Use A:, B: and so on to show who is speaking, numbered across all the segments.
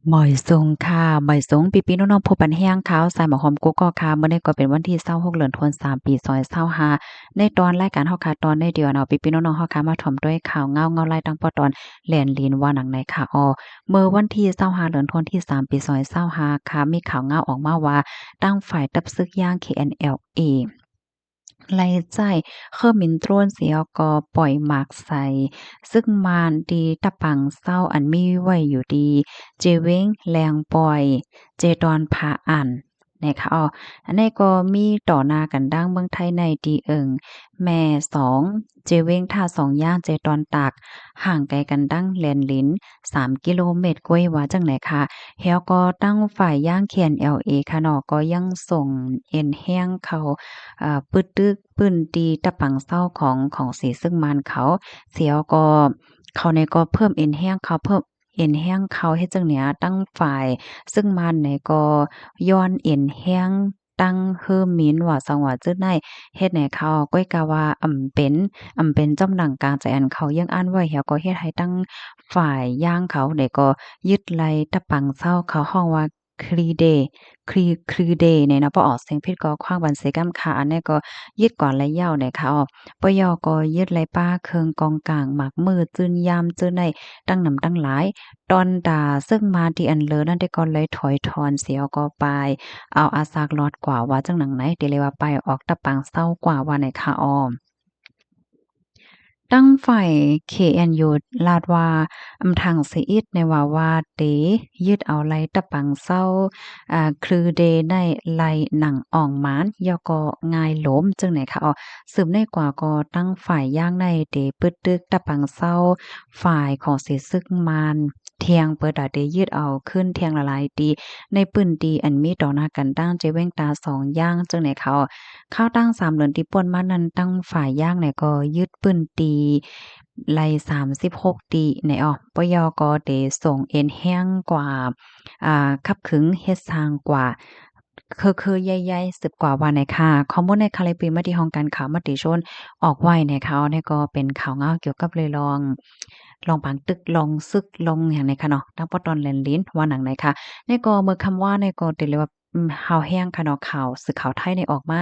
A: หมอยซุงค่ะหมอยซุงปีๆน้องๆพบปันแห้งขาวใส่หมอหอมกุ๊กก็ค่ะมื้อนี้ก็เป็นวันที่26เดือนธันวาคมปี2025ในตอนรายการเฮาค่ะตอนในเดียวเนาะปีๆน้องๆเฮาค่ะมาถ่อมด้วยข่าวเงาๆไล่ตั้งปอตอนแล่นลีนว่าหนังในค่ะเมื่อวันที่25เดือนธันวาคมที่3ปี2025ค่ะมีข่าวเงาออกมาว่าตั้งฝ่ายตับซึกย่าง KNLA ไล่จ่ายเคอมินโตรนเสียก็ปล่อยหมากใส่ซึ่งมานดีตะปังเศร้าอันมีไว้อยู่ดีเจเว้งแรงปล่อยเจดอนพาอ่านนะคะอันนี้ก็มีต่อหน้ากันดังเมืองไทยในดีเอิงแม่2เจเว้งท่า2ย่างเจดอนตากห่างไกลกันดังแลนลิ้น3กิโลเมตรกวยว่าจังไหนคะแฮวก็ตั้งฝ่ายย่างเขียน LA ค่ะเนาะก็ยังส่งเอ็นแห้งเขา ปึดตึกปื้นตีตะปังเศร้าของสีซึ่งมันเขาเสียวก็เขาในก็เพิ่มเอ็นแห้งเขาเพิ่มเอ็นแห้งเขาเฮ็ดจังเนี้ยตั้งฝ่ายซึ่งมันในก็ย้อนเอ็นแห้งตั้งเฮิ่มมินว่าสังว่าจื้อในเฮ็ดให้เขาก้อยกะว่าเป็นจำหนังกลางใจอันเขายังอ่านไว้แล้วก็เฮ็ดให้ตั้งฝ่ายย่างเขาได้ก็ยึดไล่ตะปังเศร้าเขาฮ้องว่าคลีเด คลือเดเนี่ยเนาะพอออกเสียงผิดก็ขว้างบันเสกำค่ะอันนี้ก็ยึดก่อนและยาวเนี่ยค่ะปยก็ยึดไหลป้าเคิงกองกลางหมากมือจื้นยามจื้อในตั้งนำตั้งหลายตอนด่าซึ่งมาที่อันเลอนั่นได้ก็เลยถอยทอนเสียก็ไปเอาอาซากลอดกว่าว่าจังหนังไหนเดเลยว่าไปออกตะปังเศร้ากว่าว่าในค่ะตั้งฝ่าย KNU ลาดว่าทางซีอิดในว่าเตยึดเอาไลตะปังเศร้าคลือเดในไลหนังอ่องหมานยอก็ง่ายหลมจึงไหนคะสืบในกว่าก็ตั้งฝ่ายย่างในเตปึดตึกตะปังเศร้าฝ่ายของเสซึกมานเทียงเปิดเดยืดเอาขึ้นเทียงละลายดีในปืนดีอันมีต่อหน้ากันตั้งเจเว้งตา2อย่างจึงไหนเขา ข้าวตั้ง3เหรียญที่ป่นมานั้นตั้งฝ่ายย่างเนี่ยก็ยึดปืนตีไล่36ตีในปยก็ได้ส่งเอ็นแห้งกว่าคับขึงเฮ็ดสร้างกว่าคือใหญ่ๆ10กว่าวันน่ะค่ะข้อมูลในคาลิปีมาที่ห้องการข่าวมติชนออกไว้นะคะเนี่ยก็เป็นข่าวเงาเกี่ยวกับเลยลองปางตึกลองซึกลองหยังเนี่ยค่ะเนาะตั้งปอตอนแลนลิ้นว่าหนังไหนค่ะนี่ก็เมื่อคำว่านี่ก็ติเลยว่าฮาวแห้งค่ะเนาะข่าวสื่อข่าวไทยนี่ออกมา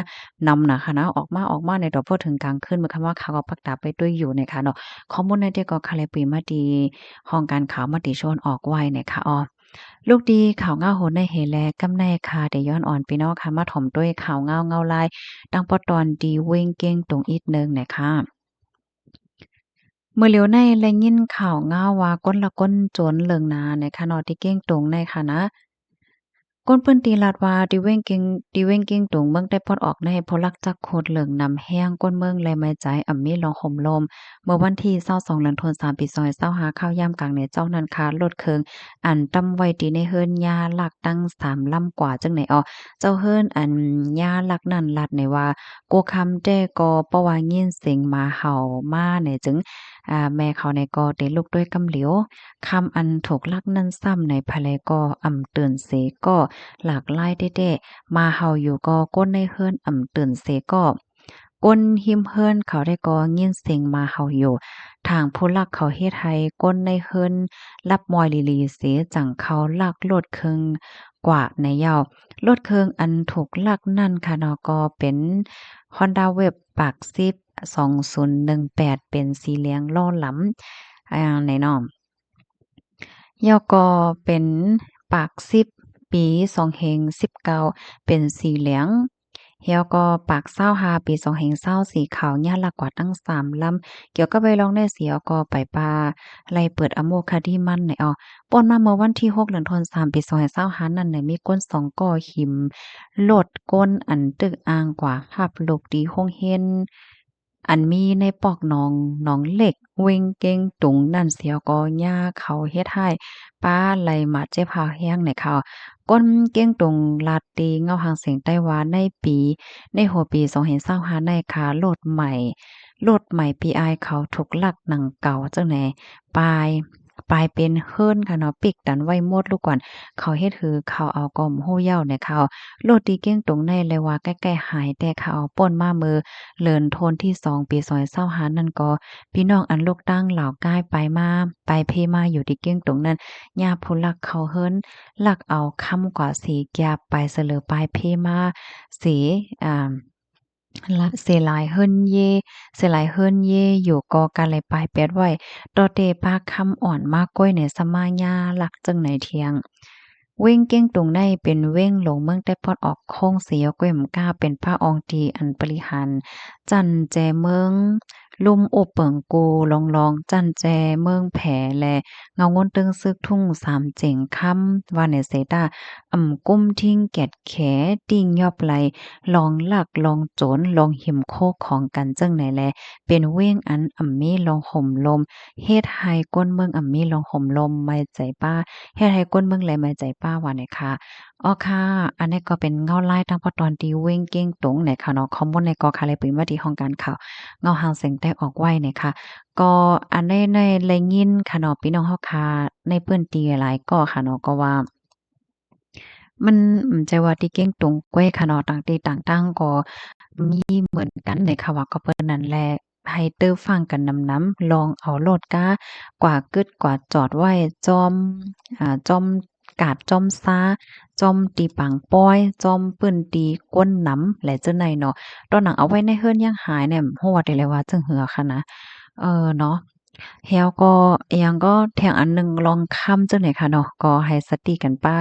A: นำนะคะนะออกมาในดอกพอถึงกลางคืนเมื่อคำว่าข่าวก็ปักดาไปด้วยอยู่นะคะเนาะข้อมูลในที่ก็คาลิปีมาดีห้องการข่าวมติชนออกไว้นะคะลูกดีข่าวเงาโหนในเหแลกำแน่ค่ะได้ย้อนอ่อนพี่น้องค่ะมาถ่อมด้วยข่าวเงาลายดังปอตอนดีเว้งเก้งตรงอีกหนึ่งน่ะค่ะเมื่อเหลียวในแลยินข่าวเงาว่าก้นละก้นโจรเลิงนานะคะเนาะที่เก้งตรงในค่ะนะ ก้นเปิ้นตีลาดว่าดิเว้งเก่งตุงเมืองได้ปลดออกในพลักจักโคตรเหลืองนำแห้งก้นเมืองแลไม้ใจอ่ำมีลองห่มลมเมื่อวันที่22เดือนธันวาคมปี2025ข้าวยามกลางในเจ้านั้นคารถเคิงอันตำไว้ตีในเฮิรนยาหลักตั้ง3ลำกว่าจังไหนเจ้าเฮิรนอันยาหลักนั้นลัดในว่าโกคำแต่ก็บ่ว่ายินเสียงหมาเห่ามาเนี่ยจึงแม่เขาในก็ได้ลุกด้วยกำเหลียวคำอันถูกลักนั้นซ้ำในภายไลก็อ่ำเตือนเสก็หลากหลายเด้ๆมาเฮาอยู่ก็ก้นในเฮือนอ่ำเตือนเสก็ก้นหิมเฮิรนเขาได้ก็ยินเสียงมาเฮาอยู่ทางผู้ลักเขาเฮ็ดให้ก้นในเฮิรนรับมอยลีลีเสจังเขาลักโลดเคิงกว่าในยาวโลดเคิงอันถูกลักนั่นค่ะเนาะก็เป็น Honda Wave ปากซิป2018เป็นสีเหลืองล่อหลำในน้อม ย่อก็เป็นปากซิบปี2019เป็นสีเหลืองเฮียวก็ปาก25ปี2024ขาวญ่าลักกว่าตั้ง3ลำเกี่ยวกับใบรองได้เสียก็ไปป่าไล่เปิดอโมคาดีมันในป่นมาเมื่อวันที่6เดือนธันวาคมปี2025นั่นน่ะมีก้น2ก่อหิมโลดก้นอันตึกอ้างกว่าหับลูกดีโรงเรียนอันมีในปอกหนองเหล็กเวงเก้งตุงนั่นเสียก็ย่าเขาเฮ็ดให้ป้าไหลมาเจ็บหาแห้งในเขาก้นเก้งตุงลาดตีเงาหางเสียงไต้หวันในหัวปี2025ในขาโลดใหม่ปีอายเขาถูกลักหนังเก่าจังไหนปลาย ปลายเป็นเฮิรนค่ะเนาะปิกดันไว้หมดลูกก่อนเขาเฮ็ดคือเขาเอากอมโฮเหย้าเนี่ยเขาโลดตีเก้งตรงในเลยว่าใกล้ๆหายแต่เขาเอาป่นมามือเลินโทนที่2ปี2025นั่นก็พี่น้องอันลูกตั้งเหล่ากายไปมาไปเพมาอยู่ที่เก้งตรงนั้นญาผู้ลักเขาเฮิรนลักเอาคำกว่าสีแกบไปเสลอปลายเพมาสีอ่าละเสหลายเฮิรนเยเสหลายเฮิรนเยอยู่ก็กันเลยปลายเป็ดไว้ต่อเตปากคำอ่อนมากก้อยในสมาญาลักจึงในเทียงเว้งเก้งตรงในเป็นเว้งหลงเมืองแต่พอดออกโค้งเสียก้อยมก้าเป็นพระอองตีอันปริหันจันแจเมืองลุ่มโอเปิงกูลองจันแจเมืองแผแลเงางนตึงซึกทุ่งสามเจ๋งค่ำว่าในเสดากุ้มทิ้งแกดแขติ้งยอบไหลลองลักลองโจรลองหิมโคกของกันจังไหนแลเป็นเว้งอันมีลองห่มลมเฮ็ดให้ก้นเมืองมีลองห่มลมไม่ใจป้าเฮ็ดให้ก้นเมืองไหลไม่ใจป้าว่าไหนคะอ้อค่ะอันนี้ก็เป็นเงาลายทั้งพอตอนที่เว้งเก้งตงไหนค่ะเนาะคอมมอนในกอค่ะเลยปืนว่าที่ห้องการข่าวเงาหางเสียงแตกออกไว้เนี่ยค่ะก็อันในได้ยินค่ะเนาะพี่น้องเฮาค่ะในเปิ้นตีหลายก็ค่ะเนาะก็ว่ามันใจว่าที่เก้งตงกวยค่ะเนาะต่างที่ต่างตั้งก็มีเหมือนกันในค่ะว่าก็เปิ้นนั่นแหละให้เติบฟังกันนำๆลองเอาโลดกากว่ากึดกว่าจอดไว้จอมจอมกาดจอมซาจอมตีปังป้อยจอมเปิ้นตีก้นหนำแหละจังใดเนาะตอนหนังเอาไว้ในเฮือนยังหายเนี่ยโฮว่าได้เลยว่าจังเหือค่ะนะเนาะแล้วก็อิหยังก็แถงอันหนึ่งลองค้ำจังได๋ค่ะเนาะก็ให้สติกันป้า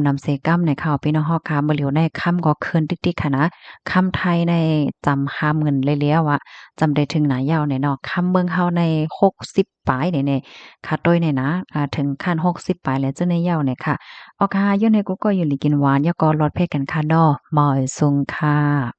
A: นำเสกำในข่าวพี่น้องเฮาค่ะบ่เหลียวในค่ำก็เคินติ๊กๆค่ะนะค่ำไทยในจำห้ามเงินเลยแล้วอะจำได้ถึงหนายาวเนี่ยเนาะค่ำเมืองเฮาใน60ปลายเนี่ยค่ะโดยเนี่ยนะถึงขั้น60ปลายแล้วจังได้ยาวเนี่ยค่ะอ๋อค่ะอยู่ในกูก็อยู่หลีกินหวานยอก็ลดเพศกันค่ะเนาะหมอยซุงค่ะ